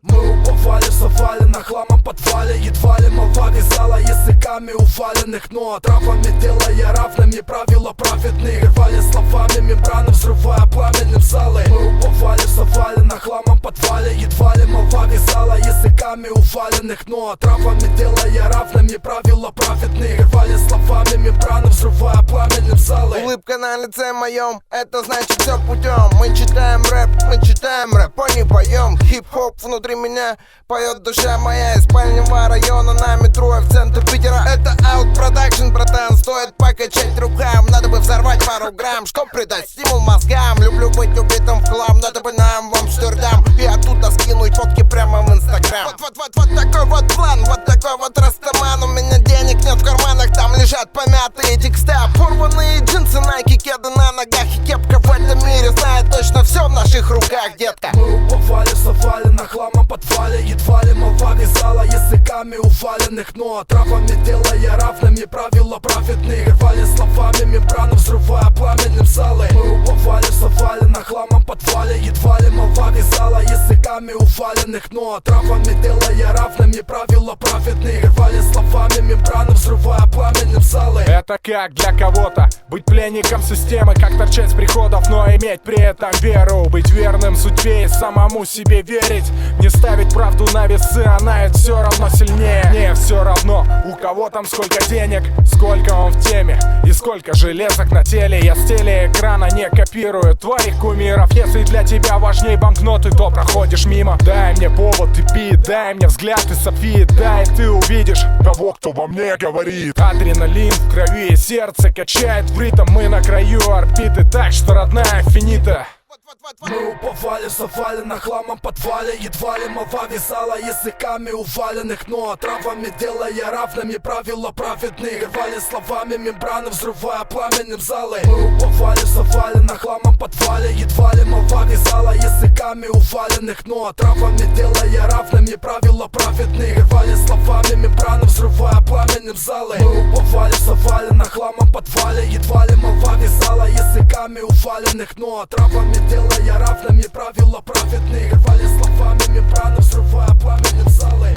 Мы уповали, совали на хламом подвале. Едва ли молва вязала языками уваленных, но травами делая равными правила праведные. Рвали словами мембраны, взрывая пламенем залы. Мы уповали, совали на хламом подвале. Едва ли молва вязала языками уваленных, но травами делая равными правила праведные. Рвали словами мембраны, взрывая пламенем залы. Улыбка на лице моем, это значит все путем. Мы читаем рэп, а не поем. Хип-хоп внутри меня поет душа моя. Из спального района на метро в центр Питера. Это Out Production, братан, стоит покачать рукам. Надо бы взорвать пару грамм, чтоб придать стимул мозгам. Люблю быть убитым в хлам, надо бы нам в Амстердам и оттуда скинуть фотки прямо в Инстаграм. Вот такой вот план, вот такой вот растаман. У меня денег нет в карманах, там лежат помятые текста. Порванные джинсы, найки, кеды на ногах и кепка. В этом мире знает точно все в наших руках, детка. Мы уповали, совали на хламом подвале. Едва ли молва вязала языками уваленных, но травами делая равными правила праведные. Рвали словами мембраны, взрывая пламенем залы. Мы уповали, совали на хламом подвале. Едва ли молва вязала языками уваленных, но травами делая равными правила праведные. Рвали словами мембраны, взрывая пламенем залы. Это как для кого-то быть пленником системы, как торчать с приходов, но иметь при этом веру. Быть верным судьбе и самому себе верить. Не ставить правду на весы, она ведь все равно сильнее. Мне все равно, у кого там сколько денег, сколько он в теме и сколько железок на теле. Я с телеэкрана не копирую твоих кумиров. Если для тебя важней банкноты, то проходишь мимо. Дай мне повод и пи, дай мне взгляд и сапфи. Дай, ты увидишь того, кто во мне говорит. Адреналин в крови и сердце качает в ритм. Мы на краю орбиты, так что родная финита. Мы уповали, совали на хламом подвале. Едва ли молва вязала языками уваленных, но травами делая равными правила праведные. Рвали словами мембраны, взрывая пламенем залы. Мы уповали, совали на хламом подвале. Едва ли молва вязала языками уваленных, но травами делая равными правила праведные. Рвали словами мембраны, взрывая пламенем залы. Мы уповали, совали на хламом подвале. Едва ли молва вязала языками уваленных, но травами делая равными правила праведные. Рвали словами мембраны, взрывая пламенем залы.